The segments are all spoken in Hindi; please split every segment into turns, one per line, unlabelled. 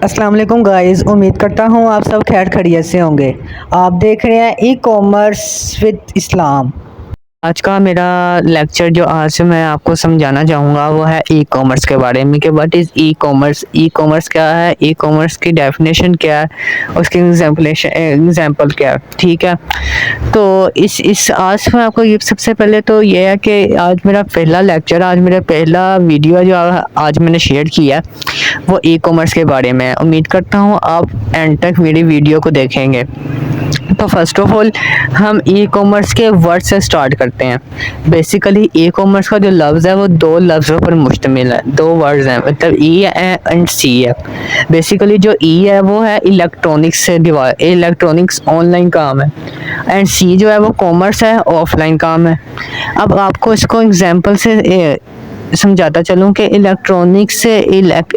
अस्सलाम वालेकुम गाइस, उम्मीद करता हूँ आप सब खैर खैरियत से होंगे। आप देख रहे हैं ई कॉमर्स विद इस्लाम। आज का मेरा लेक्चर जो आज से मैं आपको समझाना चाहूँगा वो है ई कॉमर्स के बारे में कि what is e commerce, e commerce क्या है, ई कॉमर्स की डेफिनेशन क्या है, उसकी एग्जाम्पल क्या है। ठीक है, तो इस आज मैं आपको ये सबसे पहले तो ये है कि आज मेरा पहला लेक्चर, आज मेरा पहला वीडियो जो आज मैंने शेयर किया है वो ई कॉमर्स के बारे में है। उम्मीद करता हूँ आप एंड तक मेरी वीडियो को देखेंगे। तो फर्स्ट ऑफ ऑल हम ई कॉमर्स के वर्ड से स्टार्ट करते हैं। बेसिकली ई कॉमर्स का जो लफ्ज़ है वो दो लफ्ज़ों पर मुश्तमिल है, दो वर्ड्स हैं, मतलब ई है एंड सी है। बेसिकली जो ई है वो है इलेक्ट्रॉनिक्स से इलेक्ट्रॉनिक्स ऑनलाइन काम है, एंड सी जो है वो कॉमर्स है, ऑफलाइन काम है। अब आपको इसको एग्जांपल से समझाता चलूँ कि इलेक्ट्रॉनिक्स से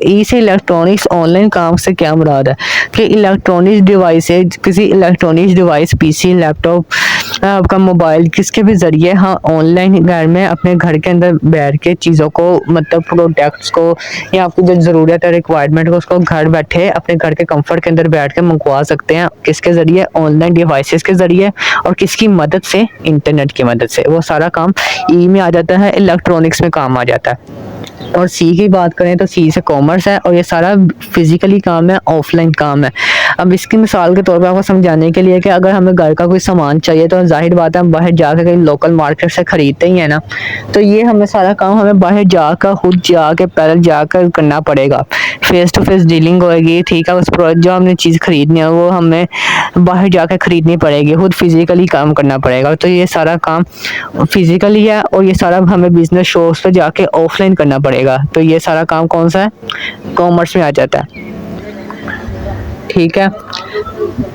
ई से इलेक्ट्रॉनिक्स ऑनलाइन काम से क्या मुराद है कि इलेक्ट्रॉनिक्स डिवाइस है, किसी इलेक्ट्रॉनिक्स डिवाइस पीसी, लैपटॉप, आपका मोबाइल, किसके भी ज़रिए हाँ ऑनलाइन घर में अपने घर के अंदर बैठ के चीज़ों को, मतलब प्रोडक्ट्स को या आपकी जो ज़रूरत है, रिक्वायरमेंट को, उसको घर बैठे अपने घर के कंफर्ट के अंदर बैठ के मंगवा सकते हैं। किसके ज़रिए? ऑनलाइन डिवाइसेस के ज़रिए, और किसकी मदद से? इंटरनेट की मदद से। वो सारा काम ई में आ जाता है, इलेक्ट्रॉनिक्स में काम आ जाता है। और सी की बात करें तो सी से कॉमर्स है, और ये सारा फिजिकली काम है, ऑफलाइन काम है। अब इसकी मिसाल के तौर पर आपको समझाने के लिए कि अगर हमें घर का कोई सामान चाहिए तो जाहिर बात है हम बाहर जाकर कहीं लोकल मार्केट से खरीदते ही है ना, तो ये हमें सारा काम हमें बाहर जाकर खुद जाके पैदल जाकर करना पड़ेगा, फेस टू फेस डीलिंग होगी। ठीक है, उस जो हमने चीज़ खरीदनी है वो हमें बाहर जाकर खरीदनी पड़ेगी, खुद फिजिकली काम करना पड़ेगा। तो ये सारा काम फिजिकली है, और ये सारा हमें बिजनेस शॉप्स पे जाके ऑफलाइन करना पड़ेगा। तो ये सारा काम कौन सा है? कॉमर्स में आ जाता है। ठीक है,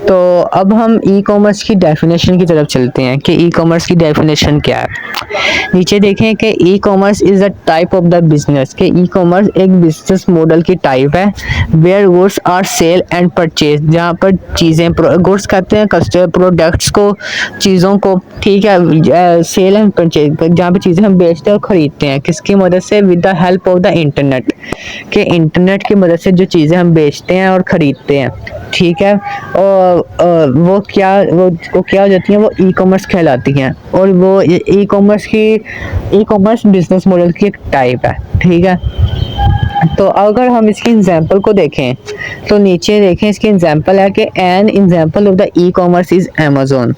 तो अब हम ई कॉमर्स की डेफिनेशन की तरफ चलते हैं कि ई कॉमर्स की डेफिनेशन क्या है। नीचे देखें कि e commerce is a type of the business, कि ई कॉमर्स एक बिजनेस मॉडल की टाइप है where goods are sell and purchase, जहाँ पर चीज़ें, गुड्स कहते हैं कस्टमर प्रोडक्ट्स को, चीज़ों को। ठीक है, सेल एंड परचेज, जहाँ पर चीज़ें हम बेचते हैं और ख़रीदते हैं, किसकी मदद से? With the help of the internet, के इंटरनेट की मदद से जो चीज़ें हम बेचते हैं और ख़रीदते हैं। ठीक है, और वो क्या हो जाती हैं? वो ई कॉमर्स कहलाती हैं, और वो ई कॉमर्स बिजनेस मॉडल की एक टाइप है। ठीक है, तो अगर हम इसकी एग्जांपल को देखें तो नीचे देखें, इसकी एग्जांपल है कि an example of the e commerce is Amazon,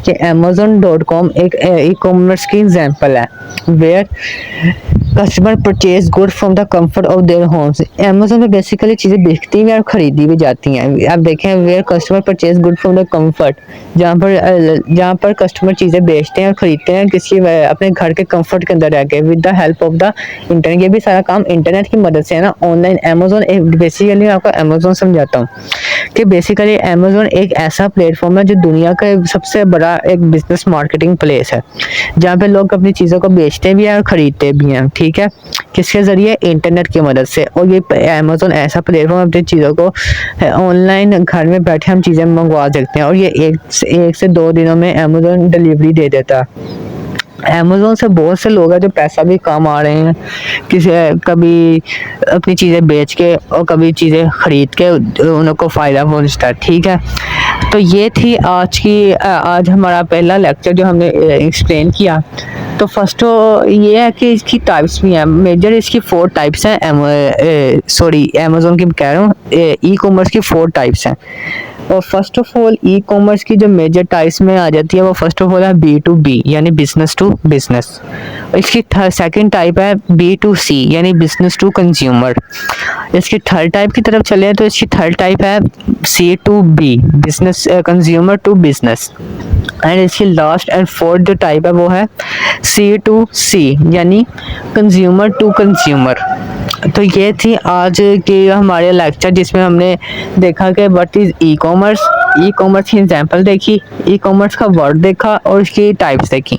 कि amazon.com एक ई कॉमर्स की एग्जांपल है where customer purchase good from the comfort of their homes. Amazon में बेसिकली चीज़ें बिकती भी और ख़रीदी भी जाती हैं। आप देखें where customer purchase good from the comfort, जहाँ पर कस्टमर चीज़ें बेचते हैं और ख़रीदते हैं किसी अपने घर के कंफर्ट के अंदर रह के, with the help of the internet. ये भी सारा काम इंटरनेट की मदद से है ना, ऑनलाइन। अमेज़न बेसिकली आपको अमेज़न समझाता हूँ कि बेसिकली अमेज़न एक ऐसा प्लेटफॉर्म है जो दुनिया का सबसे बड़ा एक बिजनेस मार्केटिंग प्लेस है, जहाँ पे लोग अपनी चीज़ों को बेचते भी हैं और ख़रीदते भी हैं। ठीक है, किसके ज़रिए? इंटरनेट की मदद से। और ये अमेज़न ऐसा प्लेटफॉर्म अपनी चीज़ों को ऑनलाइन घर में बैठे हम चीज़ें मंगवा सकते हैं, और ये एक से 2 दिनों में अमेज़न डिलीवरी दे देता है। अमेज़न से बहुत से लोग हैं जो पैसा भी कमा रहे हैं, कभी अपनी चीज़ें बेच के और कभी चीज़ें ख़रीद के उनको फ़ायदा पहुंचता है। ठीक है, तो ये थी आज हमारा पहला लेक्चर जो हमने एक्सप्लेन किया। तो फर्स्ट ये है कि इसकी टाइप्स भी हैं, मेजर इसकी 4 टाइप्स हैं। अमेज़न की कह रहा हूँ, ई कॉमर्स की 4 टाइप्स हैं। और first of all E commerce की जो मेजर टाइप्स में आ जाती है वो फर्स्ट ऑफ ऑल है B2B, यानी बिजनेस टू बिजनेस। इसकी सेकंड टाइप है B2C, यानी बिजनेस टू कंज्यूमर। इसकी थर्ड टाइप की तरफ चले तो इसकी थर्ड टाइप है C2B, business consumer to business. And इसकी लास्ट एंड फोर्थ जो टाइप है वो है C2C, यानी कंज्यूमर टू कंज्यूमर। तो ये थी आज के हमारे लेक्चर, जिसमें हमने देखा कि what is e commerce, E commerce की एग्जांपल देखी, ई कॉमर्स का वर्ड देखा और इसकी टाइप्स देखी।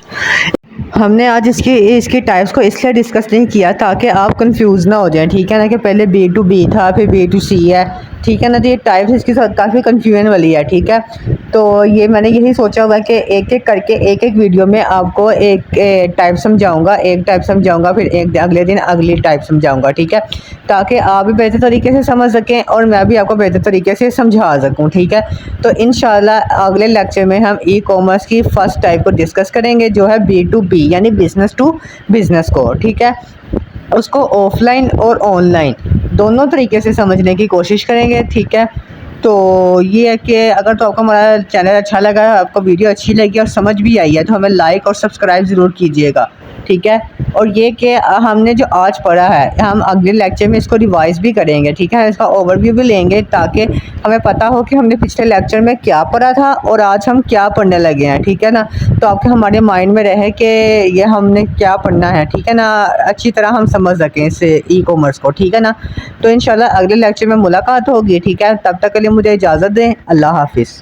हमने आज इसकी टाइप्स को इसलिए डिस्कस नहीं किया ताकि आप कंफ्यूज ना हो जाएं। ठीक है ना, कि पहले B2B था फिर B2C है। ठीक है ना। तो ये टाइप्स इसके साथ काफ़ी कन्फ्यूजन वाली है, ठीक है। तो ये मैंने यही सोचा हुआ है कि एक एक करके एक एक वीडियो में आपको एक टाइप समझाऊंगा, फिर एक अगले दिन अगली टाइप समझाऊंगा, ठीक है, ताकि आप भी बेहतर तरीके से समझ सकें और मैं भी आपको बेहतर तरीके से समझा सकूं, ठीक है। तो इंशाल्लाह अगले लेक्चर में हम ई कॉमर्स की फ़र्स्ट टाइप को डिस्कस करेंगे, जो है B2B यानी बिज़नेस टू बिज़नेस को, ठीक है। उसको ऑफ़लाइन और ऑनलाइन दोनों तरीके से समझने की कोशिश करेंगे, ठीक है। तो ये है कि अगर तो आपको हमारा चैनल अच्छा लगा, आपको वीडियो अच्छी लगी और समझ भी आई है, तो हमें लाइक और सब्सक्राइब ज़रूर कीजिएगा, ठीक है। और ये कि हमने जो आज पढ़ा है, हम अगले लेक्चर में इसको रिवाइज़ भी करेंगे, ठीक है। इसका ओवरव्यू भी लेंगे ताकि हमें पता हो कि हमने पिछले लेक्चर में क्या पढ़ा था और आज हम क्या पढ़ने लगे हैं, ठीक है ना। तो आपके हमारे माइंड में रहे कि ये हमने क्या पढ़ना है, ठीक है ना, अच्छी तरह हम समझ सकें इस ई कॉमर्स को, ठीक है ना। तो इंशाल्लाह अगले लेक्चर में मुलाकात होगी, ठीक है। तब तक के लिए मुझे इजाज़त दें। अल्लाह हाफ़िज़।